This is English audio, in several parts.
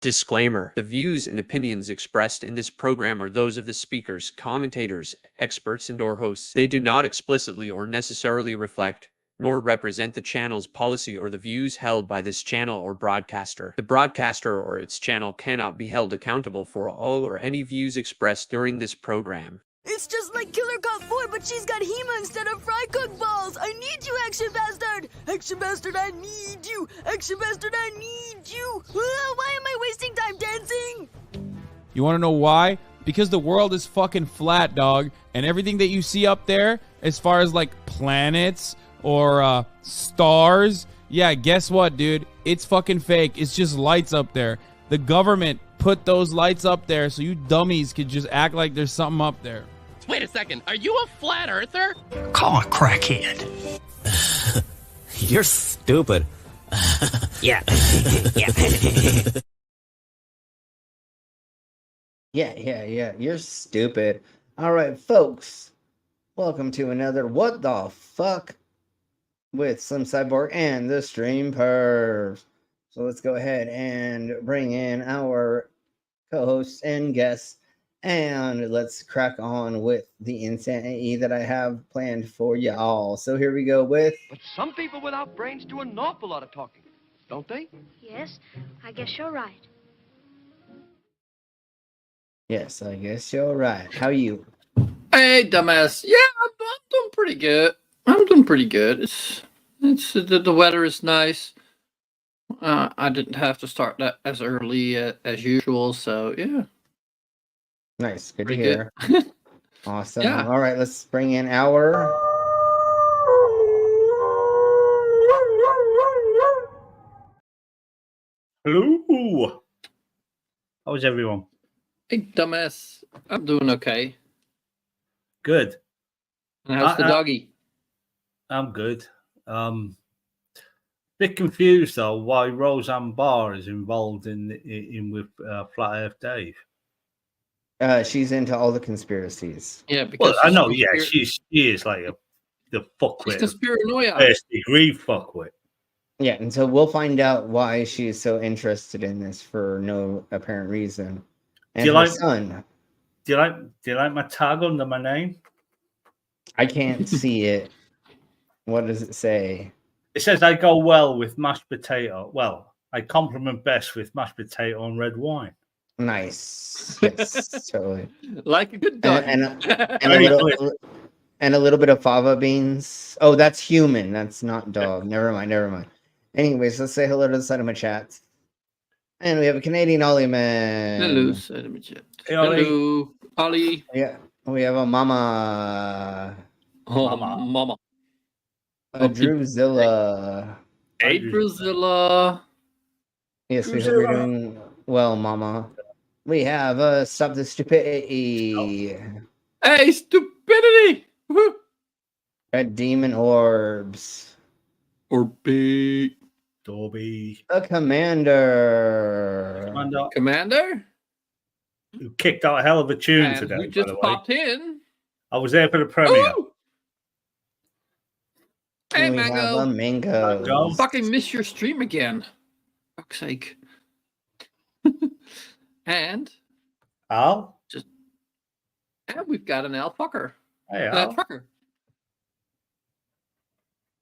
Disclaimer: the views and opinions expressed in this program are those of the speakers, commentators, experts, and/or hosts. They do not explicitly or necessarily reflect nor represent the channel's policy or the views held by this channel or broadcaster. The broadcaster or its channel cannot be held accountable for all or any views expressed during this program. It's just like Killer Cop 4, but she's got Hema instead of fry cook balls. I need you, Action Bastard! Action Bastard, I need you! Action Bastard, I need you! Why am I wasting time dancing? You want to know why? Because the world is fucking flat, dog. And everything that you see up there, as far as like planets or stars, yeah, guess what, dude? It's fucking fake. It's just lights up there. The government put those lights up there so you dummies could just act like there's something up there. Wait a second, are you a flat earther? Call a crackhead. You're stupid. Yeah. Yeah. You're stupid. All right, folks. Welcome to another What the Fuck with Slim Cyborg and the Stream Pervs. So let's go ahead and bring in our co-hosts and guests, and let's crack on with the insanity that I have planned for y'all. So here we go with... But some people without brains do an awful lot of talking, don't they? Yes, I guess you're right. Yes, I guess you're right. How are you? Hey, dumbass. Yeah, I'm doing pretty good. I'm doing pretty good. It's the weather is nice. I didn't have to start that as early as usual, so yeah. Nice, good Pretty to hear. Awesome. Yeah. All right, let's bring in our... Hello. How's everyone? Hey, dumbass. I'm doing okay. Good. And how's the doggy? I'm good. Bit confused though why Roseanne Barr is involved in with Flat Earth Dave. She's into all the conspiracies. Yeah, because I know. Yeah, she is like the fuckwit. She's conspiranoia. First degree fuckwit. Yeah, and so we'll find out why she's so interested in this for no apparent reason. And her son. Do you like my tag under my name? I can't see it. What does it say? It says I go well with mashed potato. Well, I compliment best with mashed potato and red wine. Nice. Yes, totally. Like a good dog. And a little bit of fava beans. Oh, that's human. That's not dog. Never mind. Anyways, let's say hello to the side of my chat. And we have a Canadian Ollie man. Hello, side of my chat. Hey, Ollie. Hello, Ollie. Yeah, we have a mama. Oh, mama. A Drewzilla. Hey, Drewzilla. Yes, we hope you're doing well, mama. We have Stop the Stupidity. Hey, stupidity! Woo. Red Demon Orbs. Orbit. Dobby. A commander. Commander? Who kicked out a hell of a tune And today, who by just the way. popped in? I was there for the premiere. Oh! Hey, We have Mango. a mango. Fucking miss your stream again. Fuck's sake. and Al? And we've got an Al Fucker. Hey, Al. Trucker.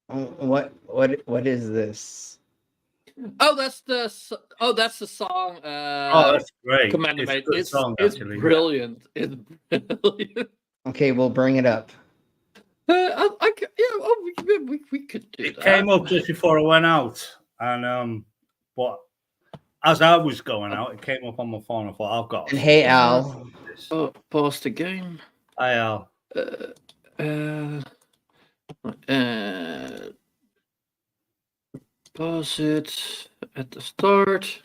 What is this? Oh, that's the song. Oh, that's great. Commander It's a Mate. good It's song, it's actually. brilliant. It's brilliant. Okay, we'll bring it up. We could do It that. came up just before I went out, and but as I was going out, it came up on my phone. I thought, I've got. And hey, Al. Oh, pause the game. Hi, Al. Pause it at the start.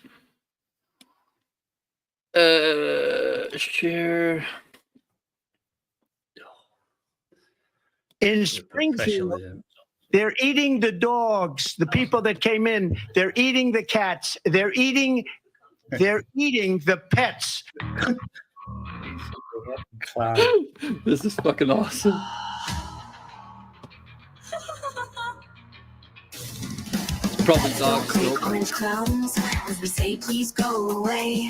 Share. In Springfield, they're eating the dogs. The people that came in, they're eating the cats. They're eating the pets. This is fucking awesome. Probably dogs. Orange clowns, as we say, please go away.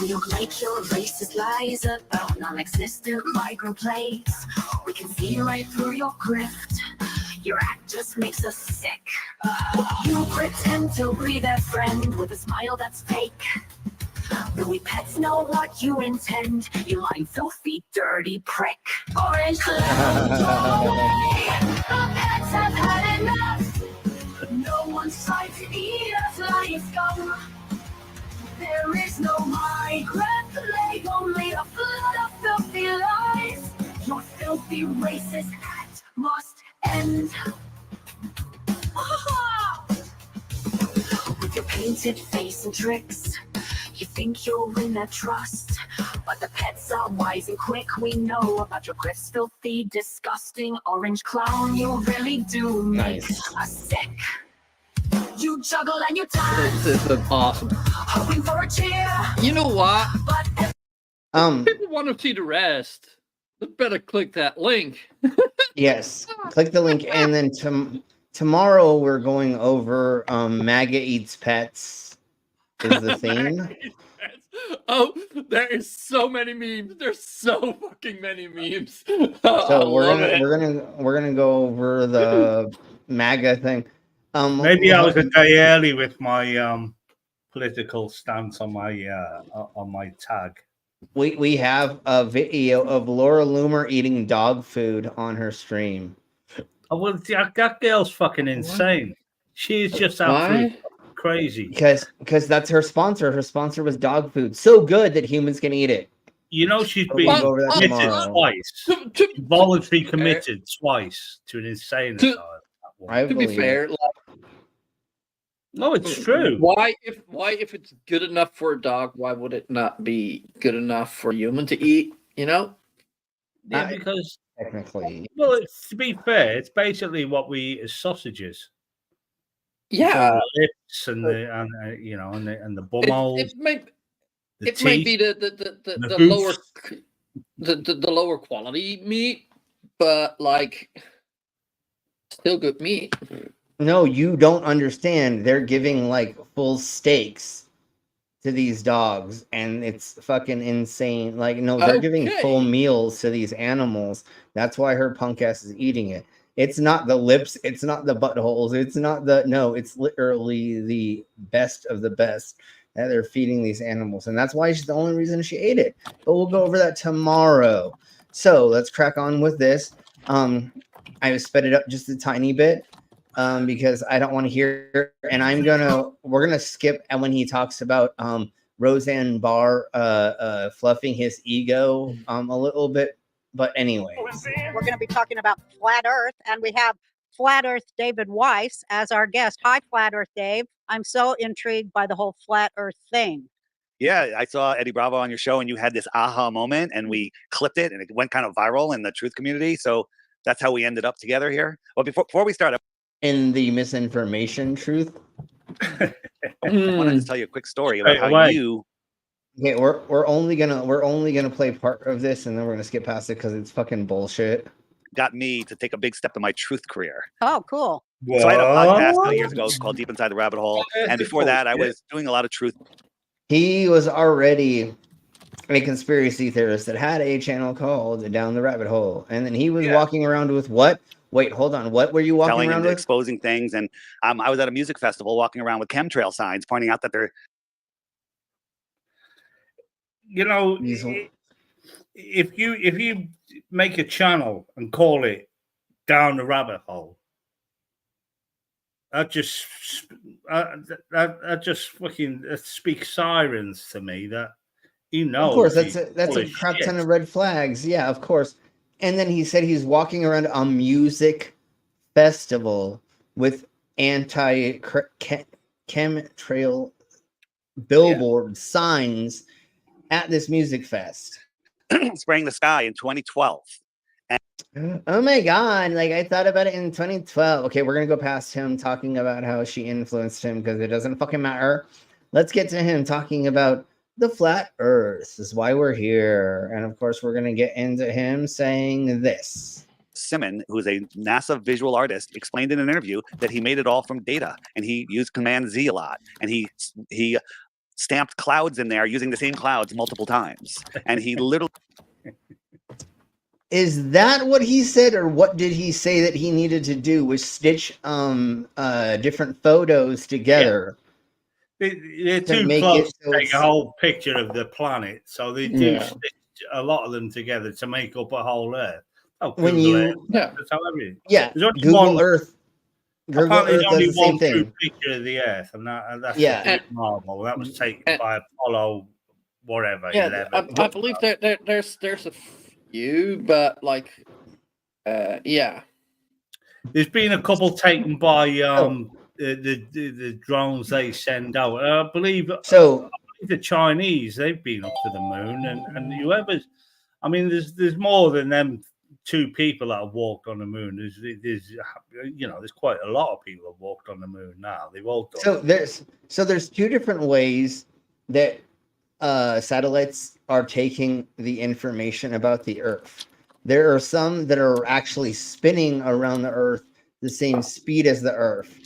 We don't like your racist lies about non-existent microplates. We can see right through your grift. Your act just makes us sick. You pretend to be their friend with a smile that's fake. But we pets know what you intend. You lying, filthy, dirty prick. Orange clowns, go away. The pets have had enough. No one's trying to eat us like scum. There is no migrant plague, only a flood of filthy lies. Your filthy racist act must end. With your painted face and tricks, you think you'll win their trust. But the pets are wise and quick. We know about your grips, filthy, disgusting orange clown. You really do make us sick. You juggle and you This is awesome. hoping for a cheer. You know what? People want to see the rest. They better click that link. Yes, click the link, and then tomorrow we're going over MAGA eats pets is the theme. Oh, there is so many memes. There's so fucking many memes. So we're gonna go over the MAGA thing. Maybe I was a day early with my political stance on my tag. We have a video of Laura Loomer eating dog food on her stream. Oh, well, that girl's fucking insane. She's just absolutely crazy. Because that's her sponsor. Her sponsor was dog food. So good that humans can eat it. You know, she's We'll been go over that committed tomorrow. twice. Voluntarily committed twice to an insane asylum. To be fair, no, it's true. Why if it's good enough for a dog, why would it not be good enough for a human to eat? You know? Yeah, because technically, well, to be fair, it's basically what we eat as sausages. Yeah, the lips and the bum holes. It might teeth, be the hoofs. the lower quality meat, but like still good meat. No, you don't understand. They're giving like full steaks to these dogs, and it's fucking insane. Like, no, they're giving full meals to these animals. That's why her punk ass is eating it. It's not the lips, it's not the buttholes, it's literally the best of the best that they're feeding these animals, and that's why she's the only reason she ate it. But we'll go over that tomorrow. So let's crack on with this. I sped it up just a tiny bit. Because I don't want to hear, and we're gonna skip when he talks about Roseanne Barr fluffing his ego a little bit. But anyway, we're going to be talking about flat Earth, and we have Flat Earth David Weiss as our guest. Hi, Flat Earth Dave. I'm so intrigued by the whole flat Earth thing. Yeah, I saw Eddie Bravo on your show, and you had this aha moment, and we clipped it, and it went kind of viral in the truth community. So that's how we ended up together here. Well, before we start, in the misinformation truth I wanted to tell you a quick story about Right how away. you Okay, we're only gonna play part of this, and then we're gonna skip past it because it's fucking bullshit. got me to take a big step in my truth career. Oh, cool. So I had a podcast a couple What? years ago called Deep Inside the Rabbit Hole, and before that, I was doing a lot of truth. He was already a conspiracy theorist that had a channel called Down the Rabbit Hole, and then he was walking around with what? Wait, hold on. What were you walking Telling around and with? exposing things, and I was at a music festival walking around with chemtrail signs, pointing out that they're. You know, if you make a channel and call it Down the Rabbit Hole, that just fucking speaks sirens to me. That Of course, that's a crap ton of red flags. Yeah, of course. And then he said he's walking around a music festival with chemtrail billboard signs at this music fest. Spraying the sky in 2012. Oh my god, like I thought about it in 2012. Okay, we're gonna go past him talking about how she influenced him because it doesn't fucking matter. Let's get to him talking about the flat earth. This is why we're here. And of course, we're gonna get into him saying this. Simon, who's a NASA visual artist, explained in an interview that he made it all from data, and he used Command Z a lot, and he stamped clouds in there using the same clouds multiple times, and he literally. Is that what he said, or what did he say that he needed to do? Was stitch different photos together? They're too close to take a whole picture of the planet, so they do stitch a lot of them together to make up a whole Earth. Oh, when Google you, Earth. That's how everything. There's only Google Earth. Google Apparently, Earth there's only does the one same true thing. picture of the Earth, and that's Marvel. That was taken by Apollo, whatever. Yeah, I believe there's a few, but like, yeah. There's been a couple taken by the drones they send out. I believe the Chinese, they've been up to the moon, and whoever's. I mean, there's more than them two people that have walked on the moon. There's quite a lot of people have walked on the moon now. They've all done. There's two different ways that satellites are taking the information about the Earth. There are some that are actually spinning around the Earth the same speed as the Earth,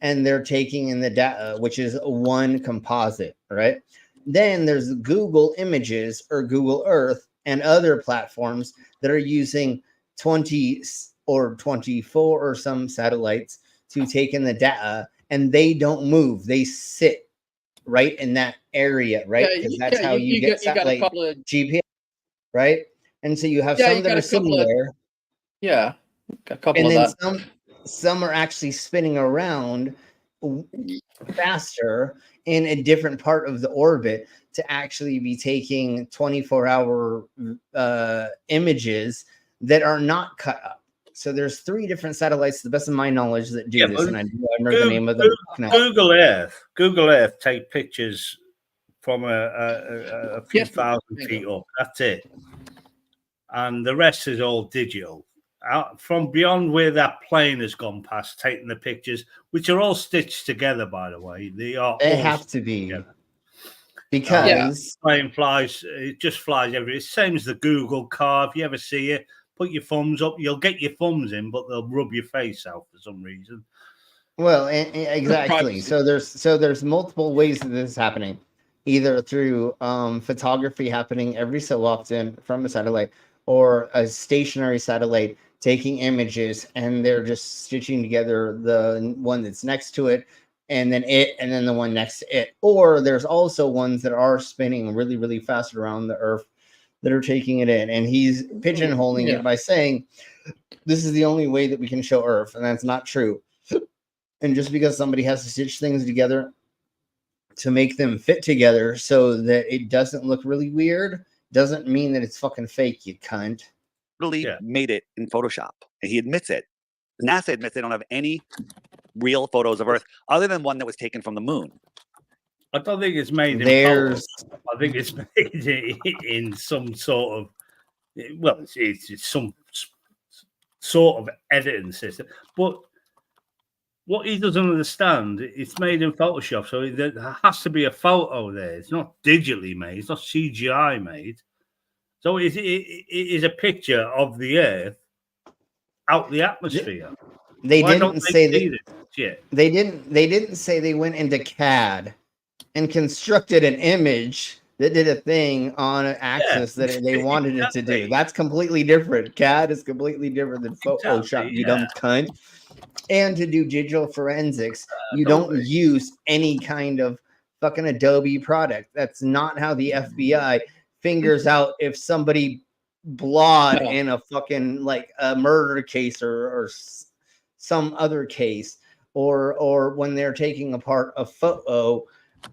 and they're taking in the data, which is one composite, right? Then there's Google Images or Google Earth and other platforms that are using 20 or 24 or some satellites to take in the data, and they don't move. They sit right in that area, right? Because that's how you get satellite GPS, right? And so you have some that are sitting there. Yeah, a couple and of then some are actually spinning around faster in a different part of the orbit to actually be taking 24-hour images that are not cut up. So there's 3 different satellites, to the best of my knowledge, that do this, and I do remember the name of them. Google Earth take pictures from a few thousand feet up. That's it, and the rest is all digital. Out from beyond where that plane has gone past, taking the pictures, which are all stitched together, by the way. They have to be together. Because plane flies, it just flies everywhere. It's the same as the Google car. If you ever see it, put your thumbs up. You'll get your thumbs in, but they'll rub your face out for some reason. Well, exactly. So there's multiple ways that this is happening, either through photography happening every so often from a satellite, or a stationary satellite taking images, and they're just stitching together the one that's next to it, and then the one next to it. Or there's also ones that are spinning really, really fast around the Earth that are taking it in. And he's pigeonholing it by saying, this is the only way that we can show Earth, and that's not true. And just because somebody has to stitch things together to make them fit together so that it doesn't look really weird doesn't mean that it's fucking fake, you cunt. Really made it in Photoshop, and he admits it. NASA admits they don't have any real photos of Earth other than one that was taken from the moon. I don't think it's made in Photoshop. I think it's made in some sort of, well, it's some sort of editing system. But what he doesn't understand, it's made in Photoshop, so there has to be a photo there. It's not digitally made. It's not CGI made. So it is a picture of the Earth out the atmosphere. They Why didn't don't they say see that. this shit? They didn't say they went into CAD and constructed an image that did a thing on an axis that they wanted it to do. That's completely different. CAD is completely different than Photoshop, you dumb cunt. And to do digital forensics, you don't use any kind of fucking Adobe product. That's not how the FBI figures out if somebody blawed in a fucking like a murder case or some other case, or when they're taking apart a photo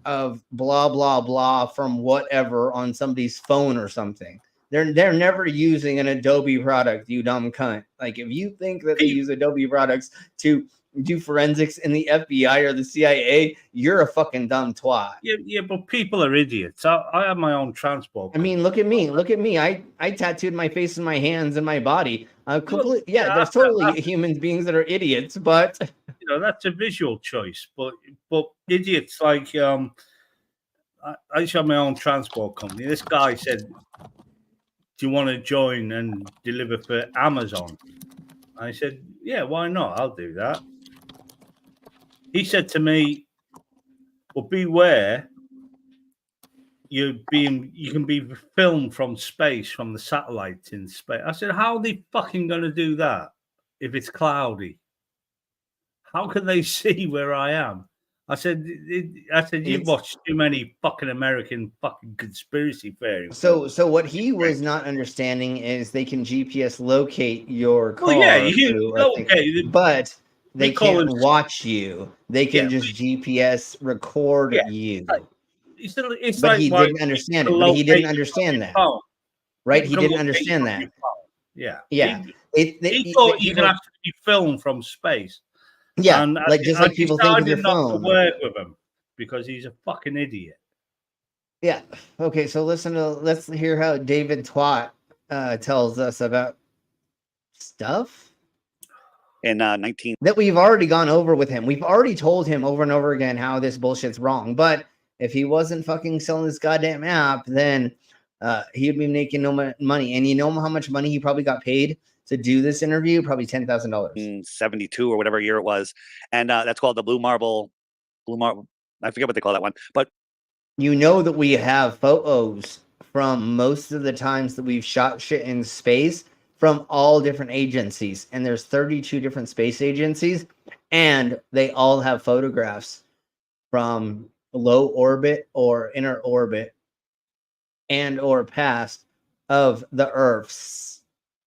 of blah blah blah from whatever on somebody's phone or something. They're never using an Adobe product, you dumb cunt. Like if you think that they use Adobe products to do forensics in the FBI or the CIA, you're a fucking dumb twat. Yeah, but people are idiots. I have my own transport. I mean, look at me. Look at me. I tattooed my face and my hands and my body. There's totally human beings that are idiots, but you know, that's a visual choice. But idiots like I used to have my own transport company. This guy said, "Do you want to join and deliver for Amazon?" I said, "Yeah, why not? I'll do that." He said to me, "Well, beware. You can be filmed from space, from the satellites in space." I said, "How are they fucking going to do that if it's cloudy? How can they see where I am?" I said, "You've watched too many fucking American fucking conspiracy theories." So what he was not understanding is they can GPS locate your car. Well, yeah, you can locate, but they can't watch you. They can just GPS record you. It's but like he didn't understand it. But he didn't understand that. Right? He didn't understand that. Yeah. Yeah. He thought you can actually be filmed from space. Yeah. And like just like people think of your not phone. to work with him because he's a fucking idiot. Yeah. Okay. So let's hear how David Twat tells us about stuff in 19 that we've already gone over with him. We've already told him over and over again how this bullshit's wrong. But if he wasn't fucking selling this goddamn app, then he'd be making no money. And you know how much money he probably got paid to do this interview? Probably $10,000. 72 or whatever year it was, and that's called the Blue Marble. I forget what they call that one, but you know that we have photos from most of the times that we've shot shit in space from all different agencies, and there's 32 different space agencies, and they all have photographs from low orbit or inner orbit and or past of the Earths.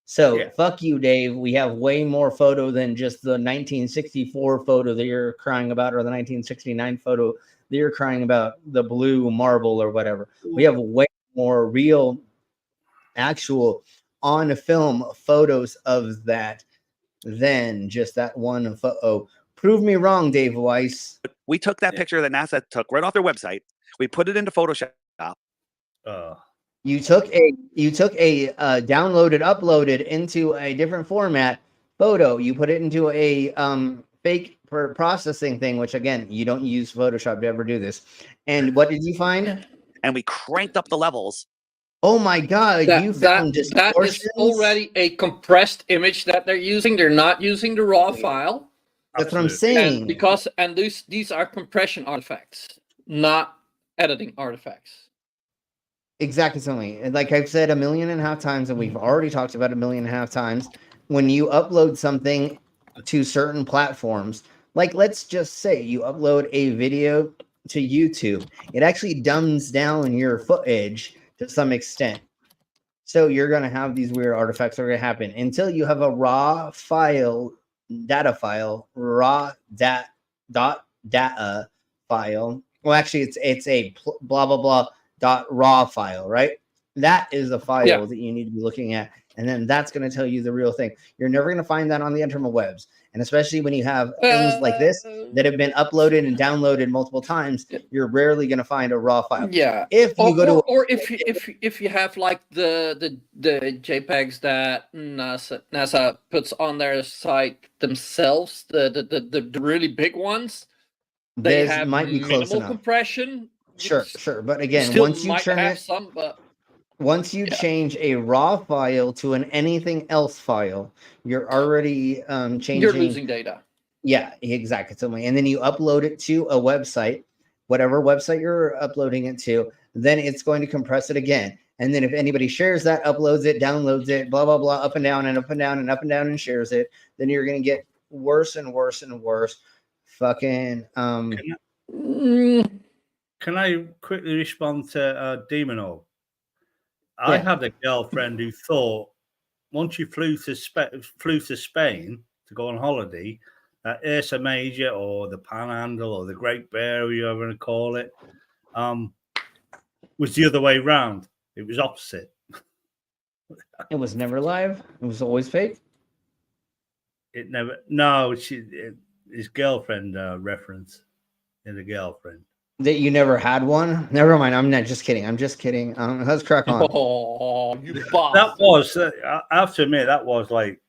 So fuck you, Dave. We have way more photo than just the 1964 photo that you're crying about, or the 1969 photo that you're crying about, the blue marble or whatever. We have way more real, actual on film photos of that than just that one photo. Prove me wrong, Dave Weiss. We took that picture that NASA took right off their website. We put it into Photoshop. You took a downloaded, uploaded into a different format photo. You put it into a fake processing thing, which again, you don't use Photoshop to ever do this. And what did you find? And we cranked up the levels. Oh my God! You found that is already a compressed image that they're using. They're not using the raw file. That's what I'm saying. These are compression artifacts, not editing artifacts. Exactly something. And like I've said 1.5 million times, and we've already talked about 1.5 million times, when you upload something to certain platforms, like let's just say you upload a video to YouTube, it actually dumbs down your footage to some extent. So you're going to have these weird artifacts that are going to happen until you have a raw file, data file, raw data file. Well, actually, it's a blah, blah, blah .raw file, right? That is the file that you need to be looking at. And then that's going to tell you the real thing. You're never going to find that on the interwebs. And especially when you have things like this that have been uploaded and downloaded multiple times, you're rarely going to find a raw file. Yeah. If you go to or if you have like the JPEGs that NASA puts on their site themselves, the really big ones, they this have might be close minimal enough. compression. Sure. But You again, still once you might turn have it, some, but once you change a raw file to an anything else file, you're already changing. you're losing data. Yeah, exactly. And then you upload it to a website, whatever website you're uploading it to, then it's going to compress it again. And then if anybody shares that, uploads it, downloads it, blah, blah, blah, up and down and up and down and up and down and shares it, then you're going to get worse and worse and worse. Fucking. Can I quickly respond to Demon? I had a girlfriend who thought once you flew to Spain to go on holiday, that Ursa Major or the Panhandle or the Great Bear, or you ever call it, was the other way round. It was opposite. It was never live. It was always fake. It never. No, his girlfriend reference in the girlfriend. That you never had one? Never mind. I'm not just kidding. I'm just kidding. Let's crack on. Oh, you That was, I have to admit, that was like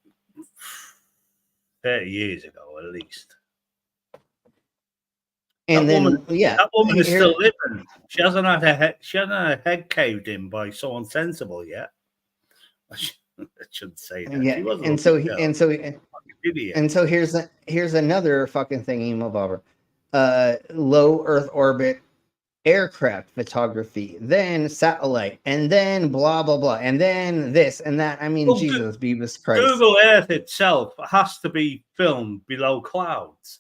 30 years ago at least. And that that woman is still living. She hasn't had her head caved in by someone sensible yet. I shouldn't say that. Yeah, and so here's another fucking thing, Emo Bobber. Low Earth orbit aircraft photography, then satellite, and then blah blah blah, and then this and that. I mean, Jesus, Beavis Christ. Google Earth itself has to be filmed below clouds.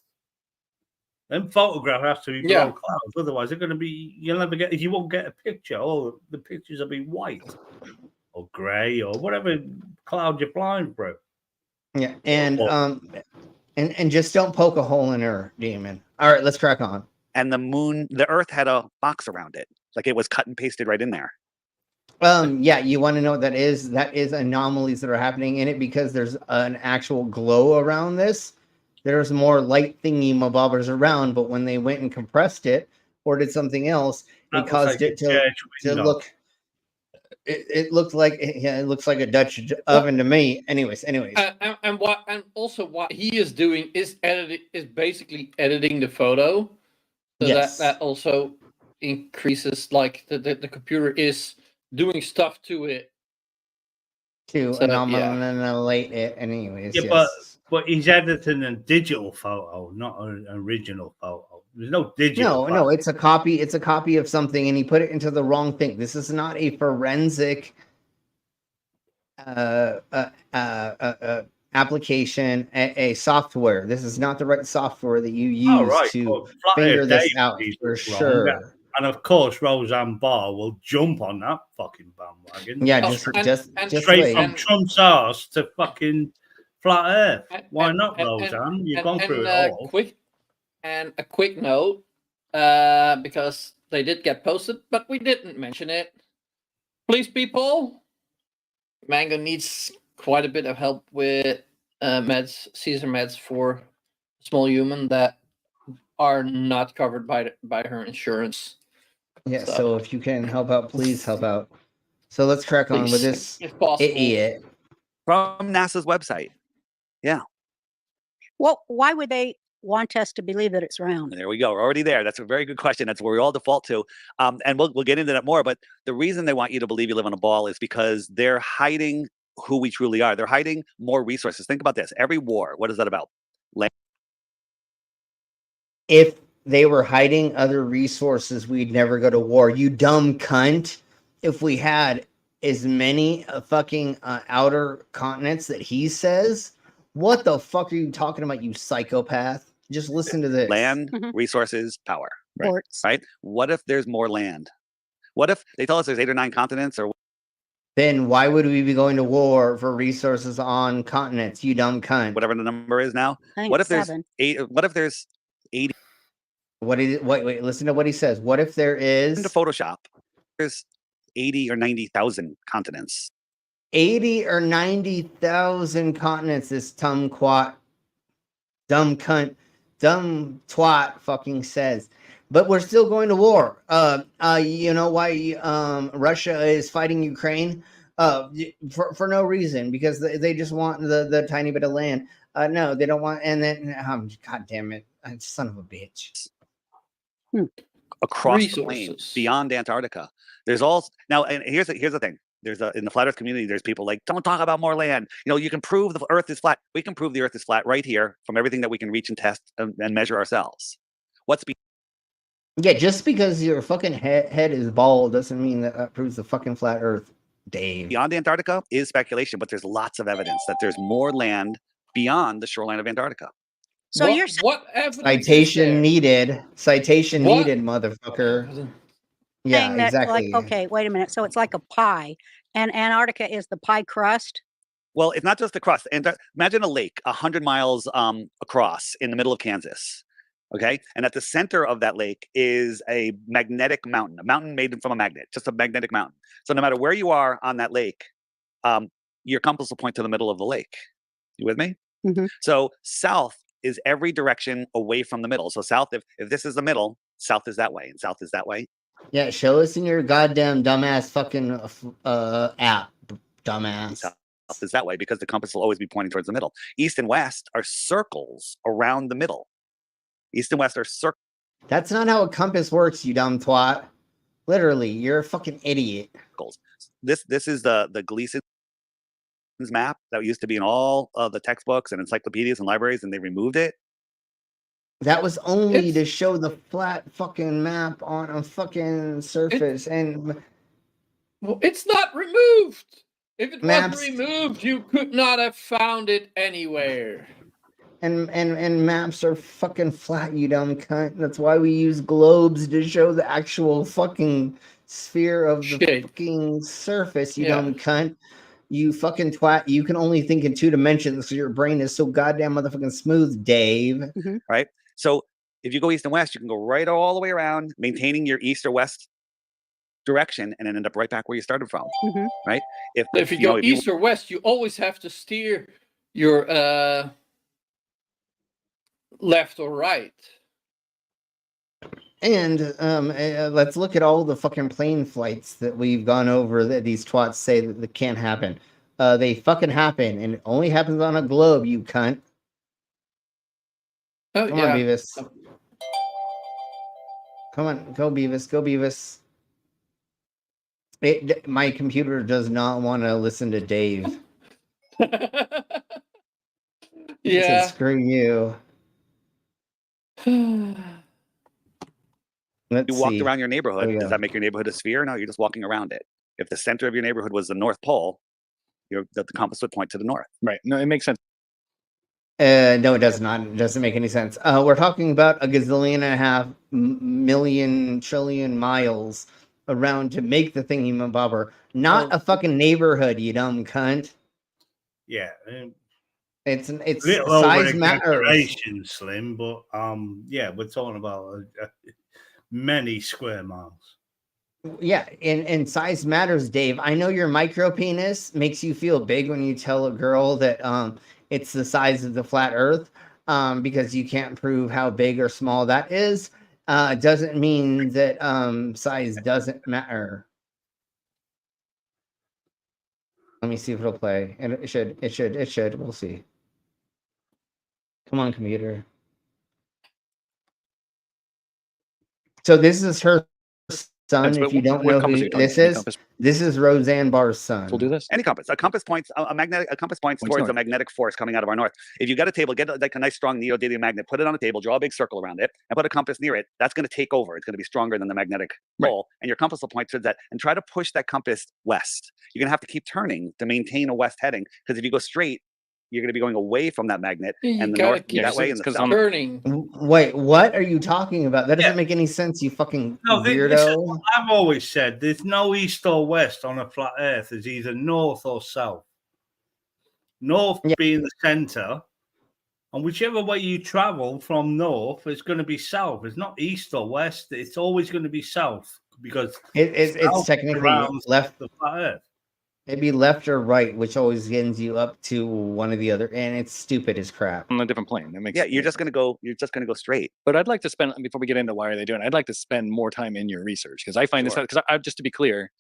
Then photograph has to be below clouds. Otherwise, they're going to be. You won't get a picture. Or the pictures will be white or grey or whatever cloud you're flying through. Yeah, and just don't poke a hole in her, Demon. All right, let's crack on. And the Earth had a box around it, like it was cut and pasted right in there. Yeah, you want to know what that is? That is anomalies that are happening in it because there's an actual glow around this. There's more light thingy mabobbers around, but when they went and compressed it or did something else, it caused it to look. It looked like it looks like a Dutch oven to me. Anyways, and also what he is doing is basically editing the photo, so that also increases like the computer is doing stuff to it to annihilate it. Anyways, but he's editing a digital photo, not an original photo. There's no digital. No, it's a copy. It's a copy of something, and he put it into the wrong thing. This is not a forensic application, a software. This is not the right software that you use to figure this out for sure. And of course, Roseanne Barr will jump on that fucking bandwagon. Yeah, just straight from Trump's ass to fucking flat Earth. Why not, Roseanne? You've gone through it all. A quick note, because they did get posted, but we didn't mention it. Please, people, Mango needs quite a bit of help with Caesar meds for small human that are not covered by her insurance. Yeah, so if you can help out, please help out. So let's crack on with this idiot. From NASA's website. Yeah. Well, why would they want us to believe that it's round? There we go. We're already there. That's a very good question. That's where we all default to. And we'll get into that more. But the reason they want you to believe you live on a ball is because they're hiding who we truly are. They're hiding more resources. Think about this. Every war, what is that about? If they were hiding other resources, we'd never go to war. You dumb cunt. If we had as many fucking outer continents that he says, what the fuck are you talking about, you psychopath? Just listen to this. Land, resources, power. Right? What if there's more land? What if they tell us there's 8 or 9 continents? Or then why would we be going to war for resources on continents, you dumb cunt? Whatever the number is now. What if there's 8? What if there's 80? Wait, listen to what he says. What if there is into Photoshop? There's 80 or 90,000 continents. 80 or 90,000 continents, this tumquat dumb cunt, dumb twat fucking says. But we're still going to war. You know why Russia is fighting Ukraine? For no reason, because they just want the tiny bit of land. No, they don't want. And then, God damn it, son of a bitch. Across the plains, beyond Antarctica. There's all now, and here's the thing. There's in the flat Earth community, there's people like, don't talk about more land. You know, you can prove the Earth is flat. We can prove the Earth is flat right here from everything that we can reach and test and measure ourselves. Yeah, just because your fucking head is bald doesn't mean that proves the fucking flat Earth, Dave. Beyond Antarctica is speculation, but there's lots of evidence that there's more land beyond the shoreline of Antarctica. So you're what evidence citation needed? Citation needed, motherfucker. Yeah, that, exactly. Like, okay, wait a minute. So it's like a pie, and Antarctica is the pie crust. Well, it's not just the crust. And imagine a lake 100 miles across in the middle of Kansas. Okay, and at the center of that lake is a magnetic mountain, a mountain made from a magnet, just a magnetic mountain. So no matter where you are on that lake, your compass will point to the middle of the lake. You with me? Mm-hmm. So south is every direction away from the middle. So south, if this is the middle, south is that way, and south is that way. Yeah, show us in your goddamn dumbass fucking app, dumbass. South is that way because the compass will always be pointing towards the middle. East and west are circles around the middle. East and west are circles. That's not how a compass works, you dumb twat. Literally, you're a fucking idiot. This is the Gleason's map that used to be in all of the textbooks and encyclopedias and libraries, and they removed it. That was only to show the flat fucking map on a fucking surface, and well, it's not removed. If it maps, was removed, you could not have found it anywhere. And maps are fucking flat, you dumb cunt. That's why we use globes to show the actual fucking sphere of the fucking surface, you dumb cunt. You fucking twat. You can only think in 2 dimensions because your brain is so goddamn motherfucking smooth, Dave. Mm-hmm. Right? So if you go east and west, you can go right all the way around, maintaining your east or west direction, and then end up right back where you started from. Mm-hmm. Right? If you go east or west, you always have to steer your left or right. And let's look at all the fucking plane flights that we've gone over that these twats say that can't happen. They fucking happen, and it only happens on a globe, you cunt. Oh, Come on, Beavis. Come on, go Beavis, go Beavis. My computer does not want to listen to Dave. Yeah. So screw you. You walked around your neighborhood. Does that make your neighborhood a sphere? No, you're just walking around it. If the center of your neighborhood was the North Pole, the compass would point to the north. Right. No, it makes sense. No, it does not. It doesn't make any sense. We're talking about 1.5 trillion miles around to make the thingy-mabobber, not a fucking neighborhood, you dumb cunt. Yeah. It's size matters. Slim, but yeah, we're talking about many square miles. Yeah, and size matters, Dave. I know your micro penis makes you feel big when you tell a girl that it's the size of the flat Earth, because you can't prove how big or small that is. Doesn't mean that size doesn't matter. Let me see if it'll play, and it should. We'll see. Come on, computer. So this is her son. If you don't know who this is Roseanne Barr's son. We'll do this. Any compass. A compass points towards a magnetic force coming out of our north. If you got a table, get like a nice strong neodymium magnet, put it on a table, draw a big circle around it, and put a compass near it. That's going to take over. It's going to be stronger than the magnetic pole, and your compass will point towards that. And try to push that compass west. You're going to have to keep turning to maintain a west heading, because if you go straight, you're going to be going away from that magnet, and the north that way, and the south. Turning. Wait, what are you talking about? That doesn't make any sense, you fucking weirdo. I've always said there's no east or west on a flat Earth. There's either north or south. North being the center, and whichever way you travel from north, it's going to be south. It's not east or west. It's always going to be south, because it's technically left. The flat Earth. It'd be left or right, which always ends you up to one or the other, and it's stupid as crap. On a different plane. That makes You're just gonna go straight. But I'd like to spend, before we get into why are they doing it, I'd like to spend more time in your research, because I find this, because I just to be clear,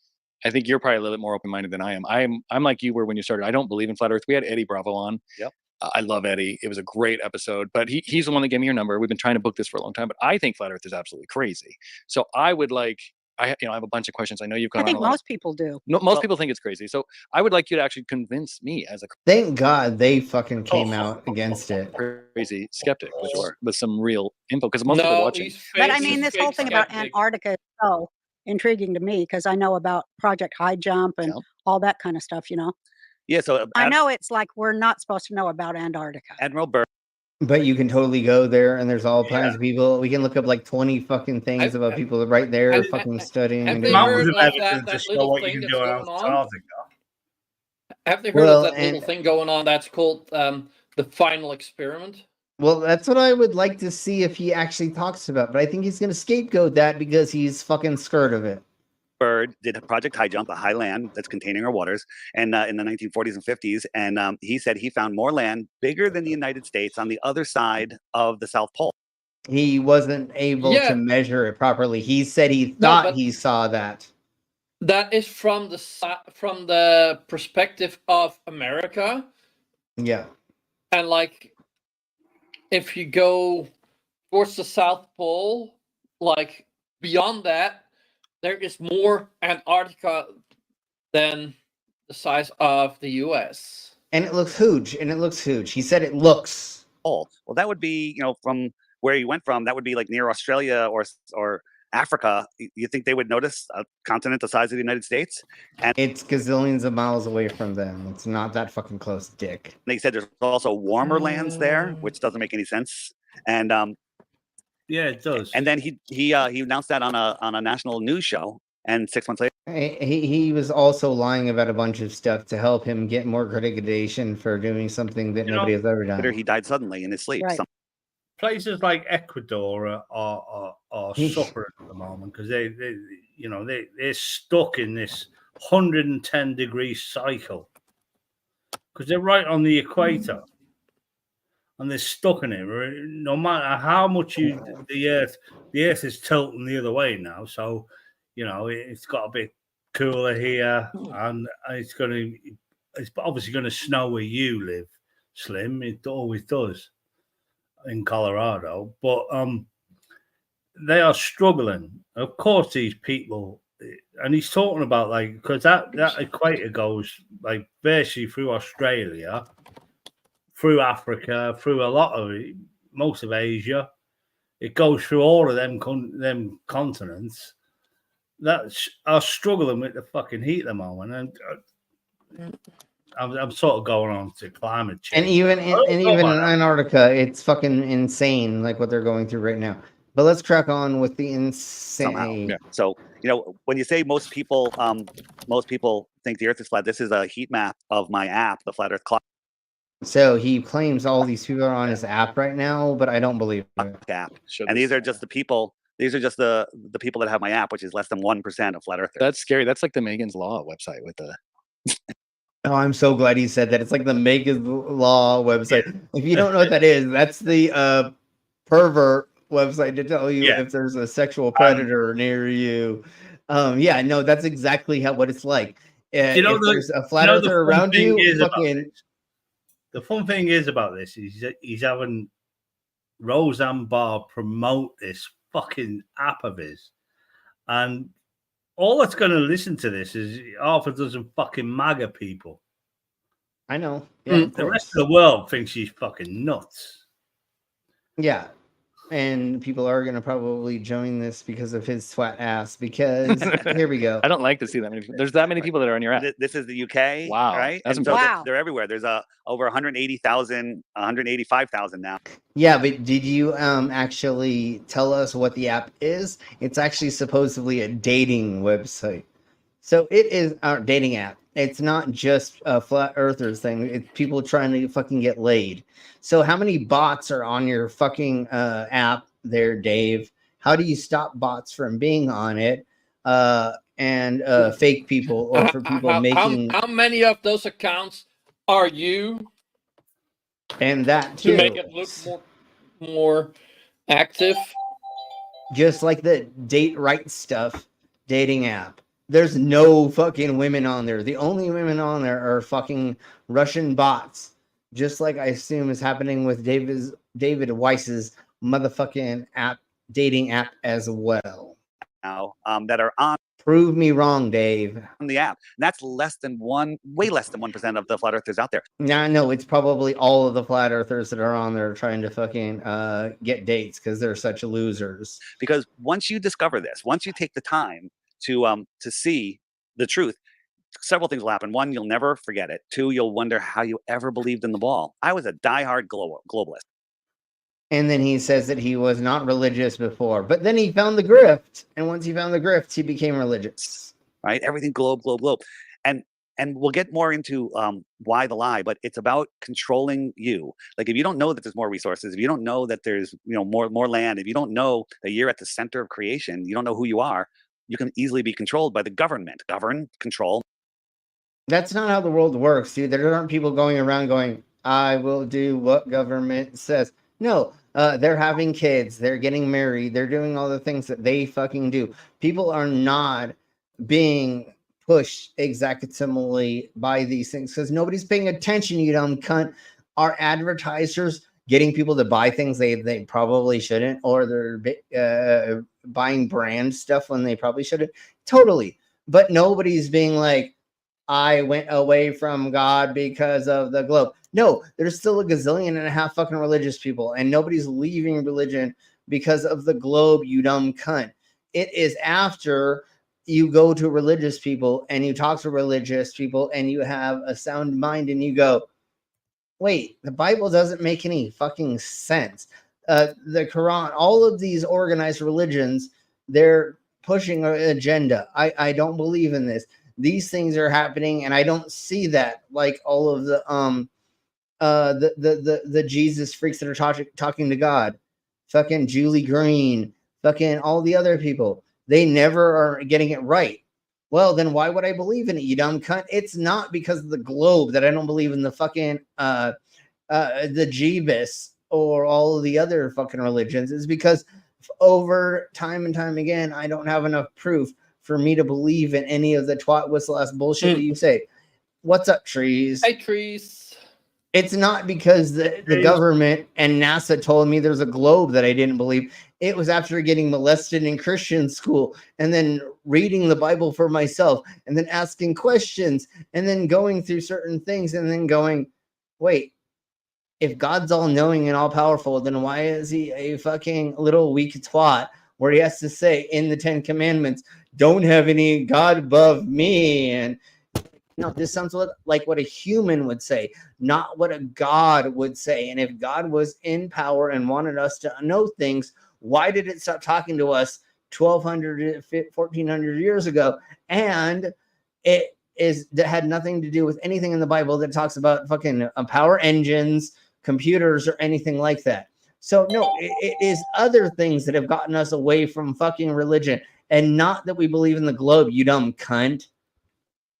I think you're probably a little bit more open-minded than I am. I'm like you were when you started. I don't believe in flat Earth. We had Eddie Bravo on. Yep. I love Eddie. It was a great episode, but he's the one that gave me your number. We've been trying to book this for a long time, but I think flat Earth is absolutely crazy. So I would like, I have a bunch of questions. I know you've gone I think on a lot. most people do. No, most people think it's crazy. So I would like you to actually convince me as a Thank God they fucking came out against it. crazy skeptic with some real info, because most people watching. But I mean, this whole thing about Antarctica is so intriguing to me because I know about Project High Jump and all that kind of stuff, you know? Yeah, so I know it's like we're not supposed to know about Antarctica. Admiral Burr. But you can totally go there, and there's all kinds of people. We can look up like 20 fucking things about people right there fucking studying. Have and they doing heard it. of that little thing that's going on? Have they heard of that little thing going on that's called the final experiment? Well, that's what I would like to see if he actually talks about. But I think he's going to scapegoat that because he's fucking scared of it. Bird did a Project High Jump, a high land that's containing our waters, and in the 1940s and 50s, and he said he found more land bigger than the United States on the other side of the South Pole. He wasn't able to measure it properly. He said he thought he saw that. That is from the perspective of America, Yeah. and like if you go towards the South Pole, like beyond that, there is more Antarctica than the size of the U.S. And it looks huge. He said it looks. Oh, well, that would be, from where he went from, that would be like near Australia or Africa. You think they would notice a continent the size of the United States? And it's gazillions of miles away from them. It's not that fucking close, dick. They said there's also warmer lands there, which doesn't make any sense. And yeah, it does. And then he announced that on a national news show, and 6 months later, He was also lying about a bunch of stuff to help him get more accreditation for doing something that nobody has ever done. He died suddenly in his sleep. Right. Places like Ecuador are suffering at the moment because they're stuck in this 110-degree cycle because they're right on the equator. And they're stuck in it. No matter how much the earth is tilting the other way now. So, it's got a bit cooler here, and it's obviously going to snow where you live, Slim. It always does in Colorado, but they are struggling. Of course, these people, and he's talking about because that equator goes basically through Australia, through Africa, through most of Asia. It goes through all of them continents that are struggling with the fucking heat at the moment. And I'm sort of going on to climate change. And even in Antarctica, it's fucking insane, like what they're going through right now. But let's crack on with the insane. Yeah. So, when you say most people think the Earth is flat, this is a heat map of my app, the Flat Earth Clock. So he claims all these people are on his app right now, but I don't believe it. App. And these are just the people. These are just the people that have my app, which is less than 1% of flat earthers. That's scary. That's like the Megan's Law website with the. Oh, I'm so glad he said that. It's like the Megan's Law website. If you don't know what that is, that's the pervert website to tell you if there's a sexual predator near you. No, that's exactly what it's like. If there's a flat earther around you, the fun thing is about this is he's having Roseanne Barr promote this fucking app of his, and all that's going to listen to this is half a dozen fucking MAGA people. I know. Yeah, the rest of the world thinks she's fucking nuts. Yeah. And people are going to probably join this because of his flat ass. Because here we go. I don't like to see that many people. There's that many people that are on your app. This is the UK. Wow. Right? That's They're everywhere. There's over 180,000, 185,000 now. Yeah, but did you actually tell us what the app is? It's actually supposedly a dating website. So it is our dating app. It's not just a flat earthers thing. It's people trying to fucking get laid. So how many bots are on your fucking app there, Dave? How do you stop bots from being on it? and fake people, or for people making. How many of those accounts are you? And that too. To make it look more active. Just like the date right stuff dating app. There's no fucking women on there. The only women on there are fucking Russian bots. Just like I assume is happening with David Weiss's motherfucking dating app as well. Now, that are on. Prove me wrong, Dave. On the app. And that's way less than 1% of the flat earthers out there. No, it's probably all of the flat earthers that are on there trying to fucking get dates because they're such losers. Because once you discover this, once you take the time to see the truth, several things will happen. One, you'll never forget it. Two, you'll wonder how you ever believed in the ball. I was a diehard globalist. And then he says that he was not religious before, but then he found the grift. And once he found the grift, he became religious. Right? Everything globe. And we'll get more into why the lie, but it's about controlling you. Like if you don't know that there's more resources, if you don't know that there's more land, if you don't know that you're at the center of creation, you don't know who you are, you can easily be controlled by the government. Govern, control. That's not how the world works, dude. There aren't people going around going, I will do what government says. No, they're having kids. They're getting married. They're doing all the things that they fucking do. People are not being pushed exactly by these things because nobody's paying attention, you dumb cunt. Are advertisers getting people to buy things they probably shouldn't, or they're buying brand stuff when they probably shouldn't? Totally. But nobody's being like, I went away from God because of the globe. No, there's still a gazillion and a half fucking religious people, and nobody's leaving religion because of the globe, you dumb cunt. It is after you go to religious people and you talk to religious people and you have a sound mind and you go, wait, the Bible doesn't make any fucking sense. The Quran, all of these organized religions, they're pushing an agenda. I don't believe in this. These things are happening, and I don't see that like all of the Jesus freaks that are talking to God, fucking Julie Green, fucking all the other people. They never are getting it right. Well, then why would I believe in it, you dumb cunt? It's not because of the globe that I don't believe in the fucking the Jeebus or all of the other fucking religions. It's because over time and time again, I don't have enough proof for me to believe in any of the twat whistle ass bullshit that you say. What's up, Trees? Hey, Trees. It's not because the government and NASA told me there's a globe that I didn't believe. It was after getting molested in Christian school and then reading the Bible for myself and then asking questions and then going through certain things and then going, wait, if God's all knowing and all powerful, then why is he a fucking little weak twat where he has to say in the 10 Commandments, don't have any God above me? And no, this sounds like what a human would say, not what a God would say. And if God was in power and wanted us to know things, why did it stop talking to us 1,200, 1,400 years ago? And that had nothing to do with anything in the Bible that talks about fucking power engines, computers, or anything like that. So no, it is other things that have gotten us away from fucking religion, and not that we believe in the globe, you dumb cunt.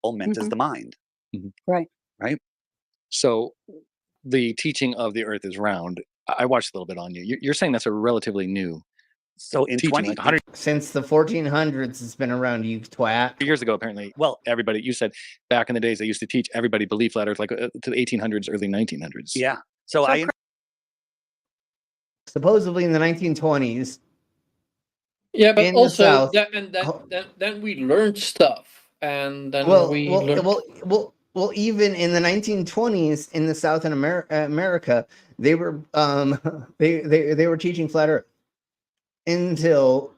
All meant is the mind. Right. Right. So the teaching of the earth is round. I watched a little bit on you. You're saying that's a relatively new. So in teaching, 20 like 100 since the 1400s, it's been around, you twat. years ago, apparently. Well, everybody, you said back in the days they used to teach everybody believed flat earth, like to the 1800s, early 1900s. Yeah. So I supposedly in the 1920s. Yeah, but in also the South, then we learned stuff, and then well, even in the 1920s in the South in America, they were they were teaching flat earth until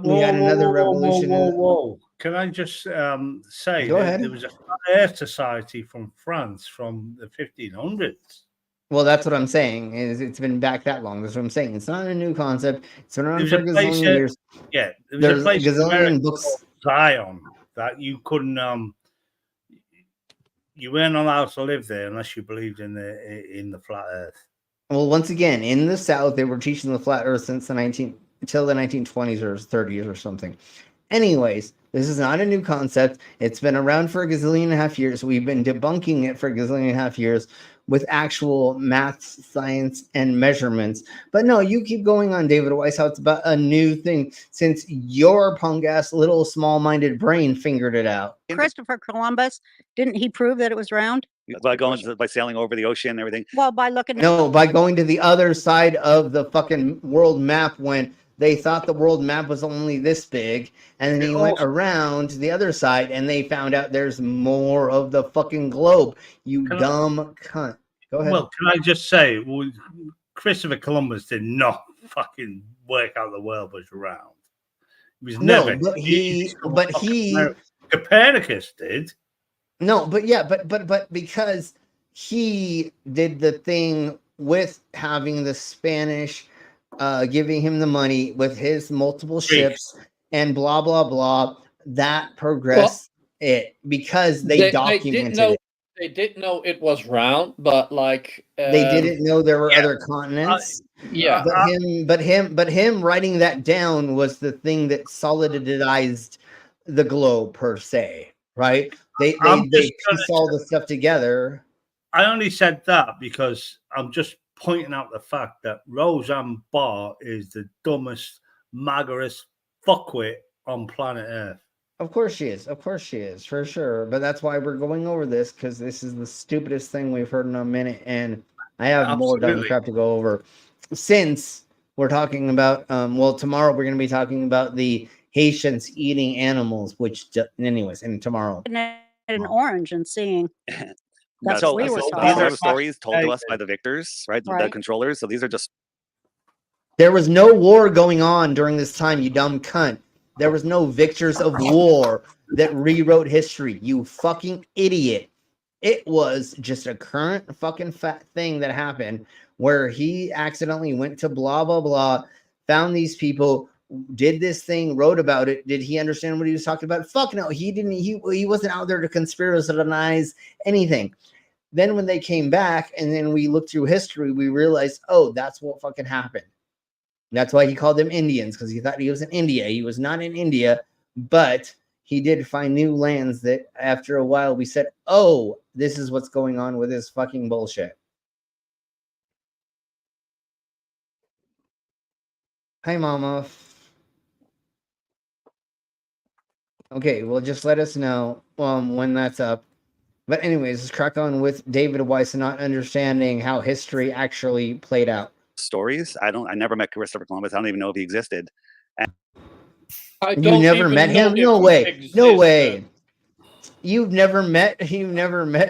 we had another revolution. Whoa. Can I just say Go ahead. There was a flat earth society from France from the 1500s. Well, that's what I'm saying. Is it's been back that long. That's what I'm saying. It's not a new concept. It's been around for a gazillion years. Yeah, there's a gazillion books. Zion that you couldn't you weren't allowed to live there unless you believed in the flat earth. Well, once again, in the South, they were teaching the flat earth since until the 1920s or 30s or something. Anyways, This is not a new concept. It's been around for a gazillion and a half years. We've been debunking it for a gazillion and a half years with actual math, science, and measurements. But no, you keep going on, David Weiss, how it's about a new thing since your punk ass little small-minded brain fingered it out. Christopher Columbus, didn't he prove that it was round? By sailing over the ocean and everything. Well, by looking. No, by going to the other side of the fucking world map when they thought the world map was only this big, and then he went around to the other side and they found out there's more of the fucking globe. You dumb cunt. Go ahead. Well, can I just say, Christopher Columbus did not fucking work out the world was round. It was never. But he Copernicus did. No, but yeah, but because he did the thing with having the Spanish giving him the money with his multiple ships and blah blah blah, that progressed because they documented it. They didn't know it was round, but like they didn't know there were other continents. But him writing that down was the thing that solidized the globe per se, right? They piece all the stuff together. I only said that because I'm just pointing out the fact that Roseanne Barr is the dumbest, magerest fuckwit on planet Earth. Of course she is. Of course she is, for sure. But that's why we're going over this, because this is the stupidest thing we've heard in a minute, and I have more dumb crap to go over. Since we're talking about, tomorrow we're going to be talking about the Haitians eating animals, which, anyways, and tomorrow. An orange and seeing. These are the stories told to us by the victors, right? The controllers. So these are just. There was no war going on during this time, you dumb cunt. There was no victors of war that rewrote history, you fucking idiot. It was just a current fucking thing that happened where he accidentally went to blah, blah, blah, found these people, did this thing, wrote about it. Did he understand what he was talking about? Fuck no, he didn't. He wasn't out there to conspiracize anything. Then when they came back and then we looked through history, we realized, oh, that's what fucking happened. That's why he called them Indians, because he thought he was in India. He was not in India, but he did find new lands that after a while we said, oh, this is what's going on with this fucking bullshit. Hi, Mama. Okay, well, just let us know when that's up. But anyways, let's crack on with David Weiss not understanding how history actually played out. Stories. I never met Christopher Columbus. I don't even know if he existed. And you never met him? No way. No way. You've never met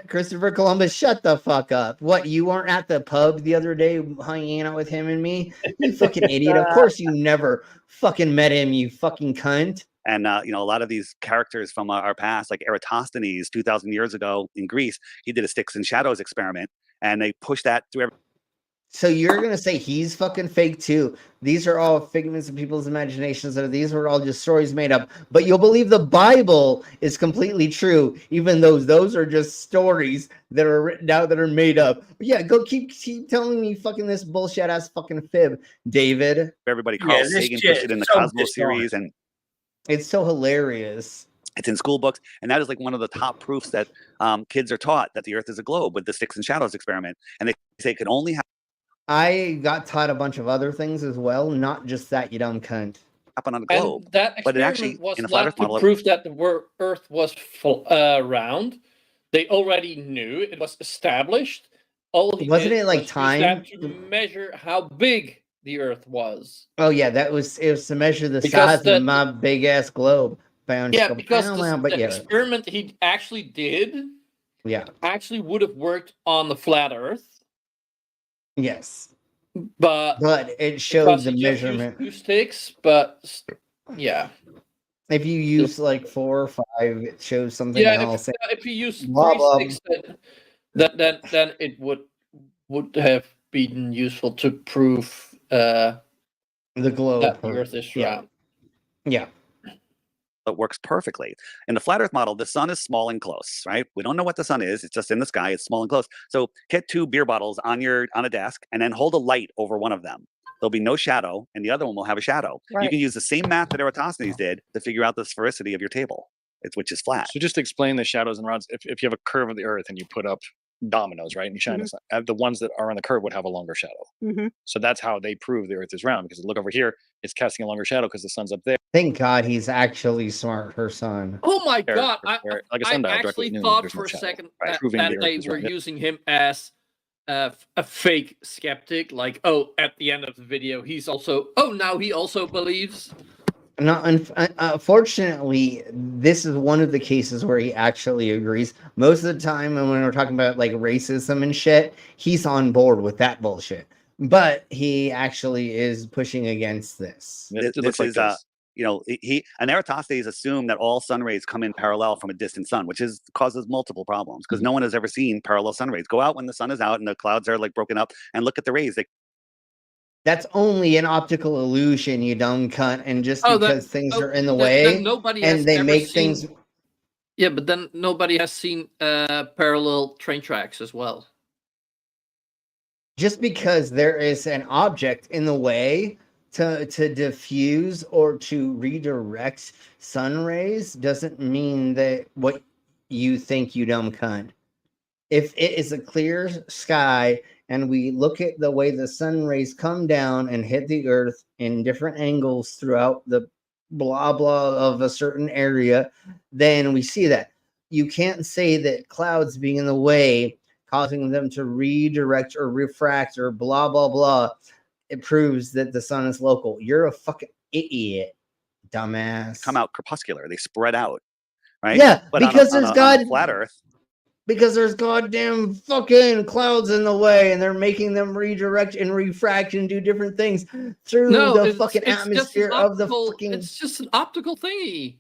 Christopher Columbus? Shut the fuck up. What, you weren't at the pub the other day hanging out with him and me? You fucking idiot. Of course you never fucking met him, you fucking cunt. And, a lot of these characters from our past, like Eratosthenes 2,000 years ago in Greece, he did a sticks and shadows experiment, and they pushed that through every. So you're going to say he's fucking fake too? These are all figments of people's imaginations. These were all just stories made up. But you'll believe the Bible is completely true, even though those are just stories that are written down that are made up. But yeah, go keep telling me fucking this bullshit ass fucking fib, David. Everybody, Carl Sagan pushed it in the Cosmos series, and it's so hilarious. It's in school books, and that is like one of the top proofs that kids are taught that the Earth is a globe with the sticks and shadows experiment, and they say it can only happen. I got taught a bunch of other things as well, not just that, you dumb cunt. Happen on a globe, and that but it actually was in a flat Earth model. Proof that the Earth was round. They already knew it was established. Wasn't it like time to measure how big the Earth was? Oh yeah, it was to measure the size of my big ass globe. Yeah, because the experiment he actually did, actually would have worked on the flat Earth. Yes, but it showed the measurement. Two sticks, but yeah. If you use like 4 or 5, it shows something else. If you use 3 sticks, then it would have been useful to prove the globe that the Earth is round. Yeah. It works perfectly. In the flat Earth model, the sun is small and close, right? We don't know what the sun is. It's just in the sky. It's small and close. So get 2 beer bottles on a desk and then hold a light over one of them. there'll be no shadow, and the other one will have a shadow. You Right. can use the same math that Eratosthenes did to figure out the sphericity of your table, which is flat. So just to explain the shadows and rods, if you have a curve of the Earth and you put up dominoes, right, and you shine the ones that are on the curve would have a longer shadow. Mm-hmm. So that's how they prove the Earth is round, because look over here, it's casting a longer shadow because the sun's up there. Thank God he's actually smart, her son. Oh my Fair, god! fair. Like a I sundial directly actually at noon, thought there's no for a shadow, second right? that, Proving the Earth they is were round. using him as a fake skeptic. Like, oh, at the end of the video, he's also. Oh, now he also believes. No, unfortunately, this is one of the cases where he actually agrees. Most of the time, when we're talking about like racism and shit, he's on board with that bullshit. But he actually is pushing against this. This is you know, and Eratosthenes assumed that all sun rays come in parallel from a distant sun, which causes multiple problems because no one has ever seen parallel sun rays. Go out when the sun is out and the clouds are like broken up and look at the rays. That's only an optical illusion, you dumb cunt. And just because things are in the way, then nobody has and they ever make seen, things. Yeah, but then nobody has seen parallel train tracks as well. Just because there is an object in the way to diffuse or to redirect sun rays doesn't mean that what you think, you dumb cunt. If it is a clear sky and we look at the way the sun rays come down and hit the earth in different angles throughout the blah blah of a certain area, then we see that. You can't say that clouds being in the way, causing them to redirect or refract or blah blah blah, it proves that the sun is local. You're a fucking idiot, dumbass. Come out crepuscular. They spread out, right? Yeah, but because on a flat Earth. Because there's goddamn fucking clouds in the way, and they're making them redirect and refract and do different things through the fucking atmosphere of the fucking. It's just an optical thingy.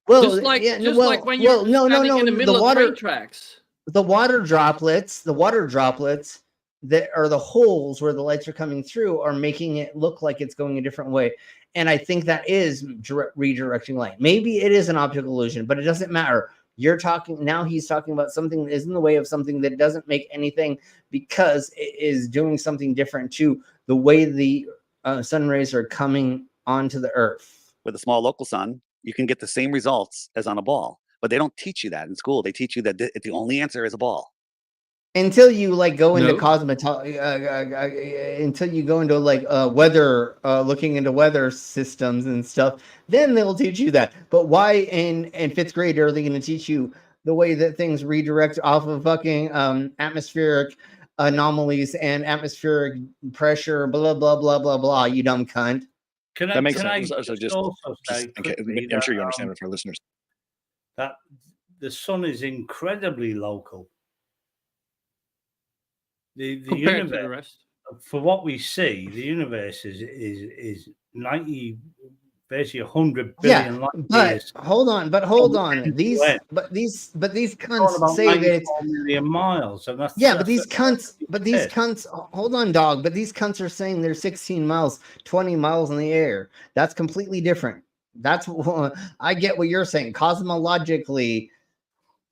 Well, just like when you're no, standing in the middle of train tracks. The water droplets that are the holes where the lights are coming through are making it look like it's going a different way. And I think that is redirecting light. Maybe it is an optical illusion, but it doesn't matter. He's talking about something that is in the way of something that doesn't make anything because it is doing something different to the way the sun rays are coming onto the earth. With a small local sun, you can get the same results as on a ball. But they don't teach you that in school. They teach you that the only answer is a ball. Until you like go into until you go into like weather, looking into weather systems and stuff, then they'll teach you that. But why in 5th grade are they going to teach you the way that things redirect off of fucking atmospheric anomalies and atmospheric pressure, blah blah blah blah blah? You dumb cunt. That makes sense. So I'm sure you understand it for listeners. That the sun is incredibly local. The universe, to the rest. For what we see, the universe is 90, basically 100 billion light years. Hold on. These cunts say that it's million miles. And that's, but these cunts, hold on, dog. But these cunts are saying they're 16 miles, 20 miles in the air. That's completely different. That's I get what you're saying. Cosmologically,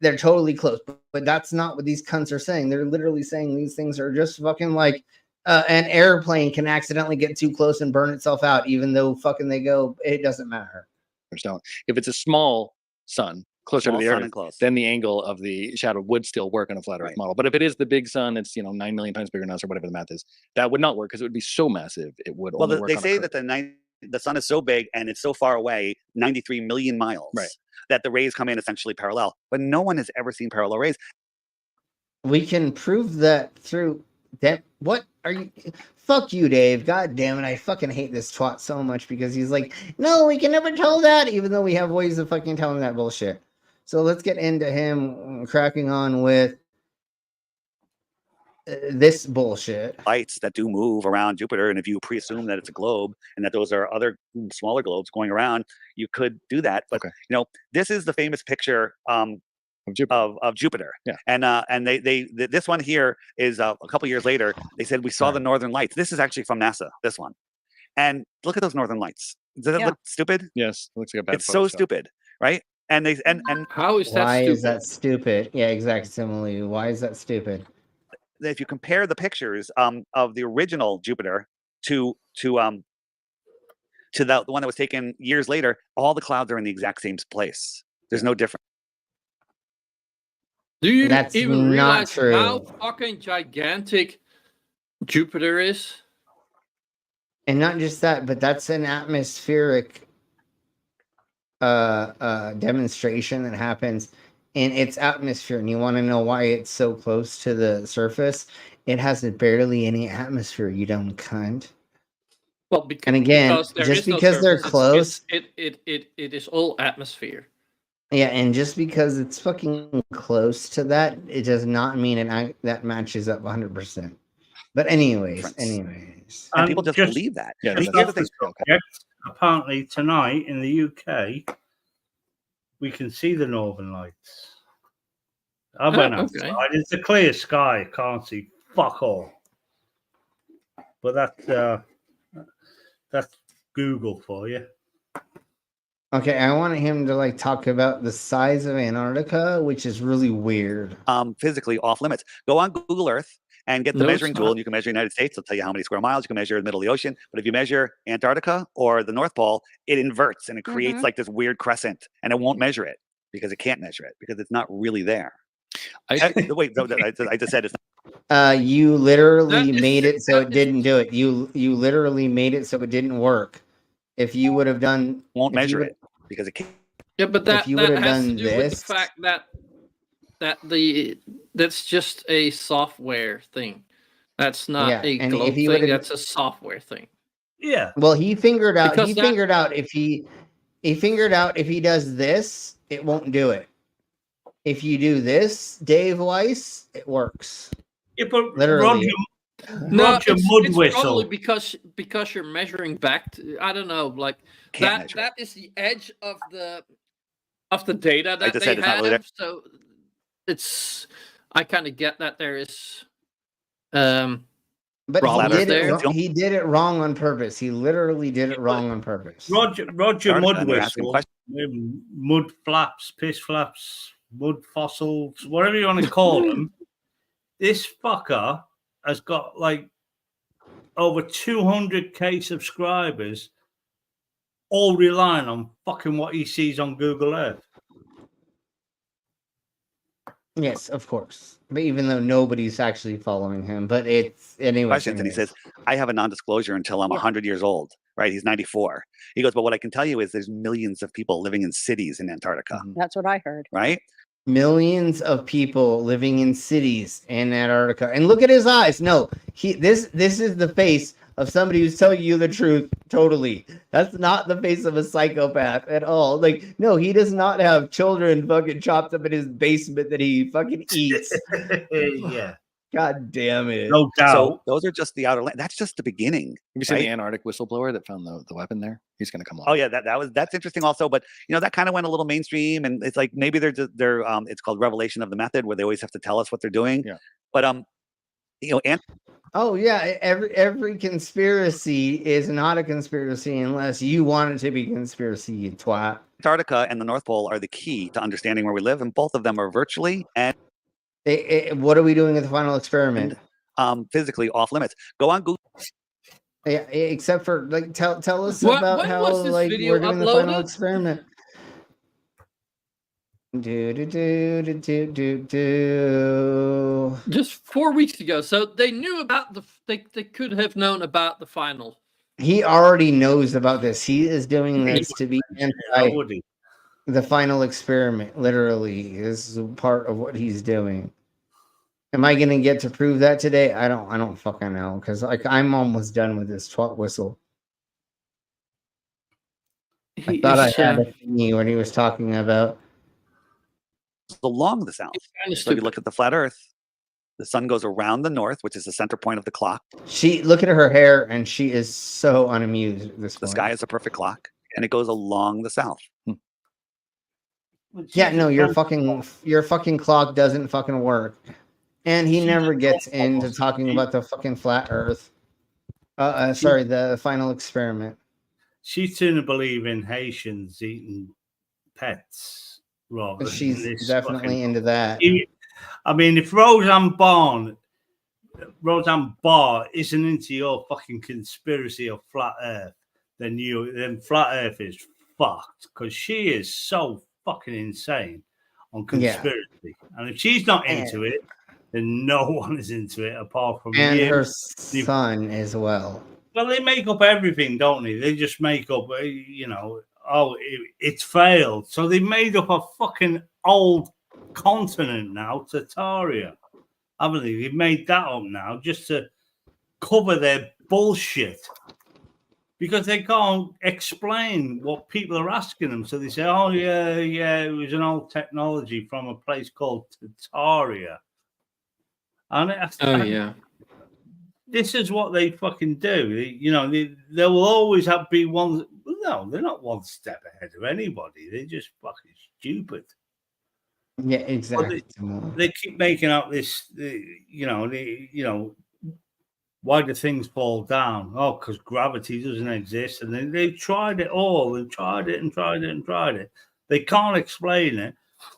they're totally close, but that's not what these cunts are saying. They're literally saying these things are just fucking like an airplane can accidentally get too close and burn itself out, even though fucking they go, it doesn't matter. If it's a small sun closer to the Earth, then the angle of the shadow would still work on a flat Earth model. But if it is the big sun, it's 9 million times bigger than us or whatever the math is, that would not work because it would be so massive. It would only work. They say that the sun is so big and it's so far away, 93 million miles. Right. That the rays come in essentially parallel, but no one has ever seen parallel rays. We can prove that through that. What are you? Fuck you, Dave. God damn it. I fucking hate this twat so much because he's like, no, we can never tell that, even though we have ways of fucking telling that bullshit. So let's get into him cracking on with this bullshit. Lights that do move around Jupiter, and if you presume that it's a globe and that those are other smaller globes going around, you could do that. But this is the famous picture of Jupiter. Yeah. And this one here is a couple years later. They said we saw the northern lights. This is actually from NASA. This one, and look at those northern lights. Does that look stupid? Yes, it looks like a bad. It's so stupid, right? And how is that? Why is that stupid? Yeah, exactly. Similarly, why is that stupid? If you compare the pictures of the original Jupiter to the one that was taken years later, all the clouds are in the exact same place. There's no difference. Do you That's even not realize true. how fucking gigantic Jupiter is? And not just that, but that's an atmospheric demonstration that happens in its atmosphere. And you want to know why it's so close to the surface? It has barely any atmosphere, you dumb cunt. Well, and again, just because they're close, it is all atmosphere. yeah, and just because it's fucking close to that, it does not mean that matches up 100%. But anyways, and people just believe that. Yeah, that's the subject. Apparently tonight in the UK, we can see the Northern Lights. I went outside. It's a clear sky. Can't see fuck all. But that's Google for you. Okay, I wanted him to talk about the size of Antarctica, which is really weird. Physically off limits. Go on Google Earth and get the measuring tool, and you can measure the United States. It'll tell you how many square miles. You can measure the middle of the ocean. But if you measure Antarctica or the North Pole, it inverts and it creates this weird crescent, and it won't measure it because it can't measure it because it's not really there. Wait, I just said it's not. You literally made it so it didn't do it. You literally made it so it didn't work. If you would have done, won't measure it because it can't. Yeah, but that you would have has done to do with the fact that's just a software thing. That's not a globe thing. That's a software thing. Yeah. Well, he figured out. He figured out if he does this, it won't do it. If you do this, Dave Weiss, it works. Yeah, but literally. Roger Mudwhistle. It's probably because you're measuring back to, I don't know, that is the edge of the data that they have. So it's I kind of get that there is but he did it wrong on purpose. He literally did it wrong on purpose. Roger Mudwhistle, mud flaps, piss flaps, mud fossils, whatever you want to call them. This fucker has got over 200k subscribers, all relying on fucking what he sees on Google Earth. Yes, of course. But even though nobody's actually following him, but it's anyway. Questions, and he says, "I have a non-disclosure until I'm 100 years old." Right? He's 94. He goes, "But what I can tell you is there's millions of people living in cities in Antarctica." That's what I heard. Right? Millions of people living in cities in Antarctica, and look at his eyes. No, this is the face of somebody who's telling you the truth. Totally, that's not the face of a psychopath at all. No, he does not have children fucking chopped up in his basement that he fucking eats. Yeah. God damn it. No doubt. So those are just the outer land. That's just the beginning. Have you seen the Antarctic whistleblower that found the weapon there? He's going to come on. Oh yeah, that's interesting also. But that kind of went a little mainstream, and it's maybe they're it's called revelation of the method, where they always have to tell us what they're doing. Yeah. But oh yeah, every conspiracy is not a conspiracy unless you want it to be conspiracy, you twat. Antarctica and the North Pole are the key to understanding where we live, and both of them are virtually and. What are we doing with the final experiment? Physically off limits. Go on Google. Yeah, except for tell us about how we're doing the final experiment. Just 4 weeks ago. So they knew about they could have known about the final. He already knows about this. He is doing this to be anti the final experiment. Literally, this is part of what he's doing. Am I gonna get to prove that today? I don't fucking know, because I'm almost done with this twat whistle. I thought I had a thingy when he was talking about along the south. So if you look at the flat Earth, the sun goes around the north, which is the center point of the clock. Look at her hair, and she is so unamused at this point. The sky is a perfect clock, and it goes along the south. Yeah, no, your fucking clock doesn't fucking work. And he never gets into talking about the fucking flat Earth. Sorry, the final experiment. She seemed to believe in Haitians eating pets. She's definitely into that. I mean, if Roseanne Barr Roseanne Barr isn't into your fucking conspiracy of flat Earth, then flat Earth is fucked, because she is so fucking insane on conspiracy. And if she's not into it, then no one is into it apart from and you. her son as well. Well, they make up everything, don't they? They just make up, it's failed. So they made up a fucking old continent now, Tataria. Haven't they? They've made that up now just to cover their bullshit. Because they can't explain what people are asking them. So they say, oh, yeah, it was an old technology from a place called Tataria. And this is what they fucking do. There will always be one. No, they're not one step ahead of anybody. They're just fucking stupid. Yeah, exactly. They keep making up this, why do things fall down? Oh, because gravity doesn't exist. And then they've tried it all and tried it and tried it and tried it. They can't explain it.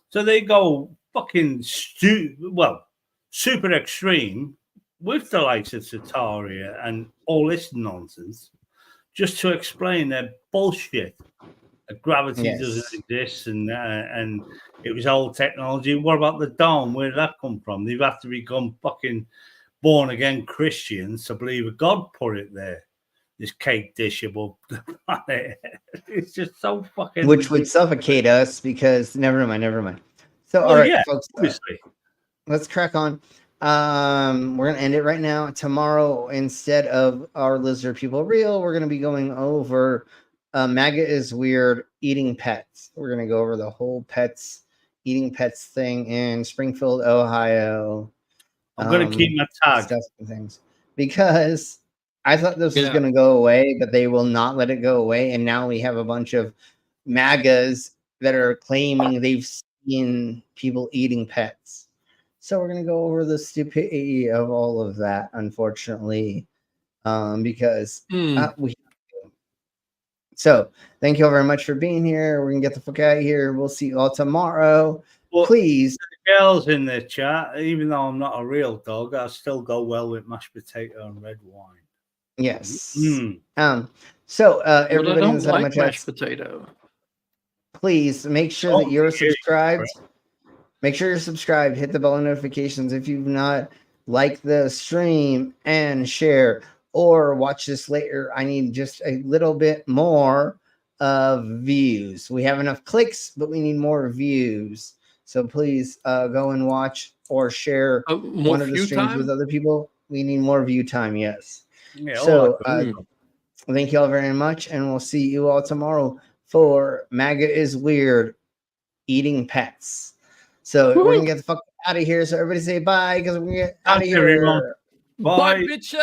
So they go fucking super extreme with the likes of Sataria and all this nonsense just to explain their bullshit. Gravity doesn't exist and it was old technology. What about the dome? Where did that come from? They've had to become fucking born again Christians to believe a God put it there. This cake dish above the planet. It's just so fucking. Which would suffocate us because never mind. So all right, folks. Obviously. Let's crack on. We're gonna end it right now. Tomorrow, instead of our lizard people real, we're gonna be going over MAGA is weird eating pets. We're gonna go over the whole eating pets thing in Springfield, Ohio. I'm gonna keep my tag things because I thought this was gonna go away, but they will not let it go away. And now we have a bunch of MAGAs that are claiming they've seen people eating pets. So we're gonna go over the stupidity of all of that, unfortunately, because we. So thank you all very much for being here. We're gonna get the fuck out of here. We'll see you all tomorrow. Well, please. The girls in the chat, even though I'm not a real dog, I still go well with mashed potato and red wine. Yes. So everybody I don't inside like my mashed potato. Please make sure that you're subscribed. Make sure you're subscribed. Hit the bell notifications if you've not. Like the stream and share. Or watch this later. I need just a little bit more of views. We have enough clicks, but we need more views. So please go and watch or share one of the streams with other people. We need more view time, yes. Yeah, so thank you all very much, and we'll see you all tomorrow for MAGA is weird eating pets. So we're gonna get the fuck out of here. So everybody say bye because we're gonna get out of here. Everyone. Bye, bitches.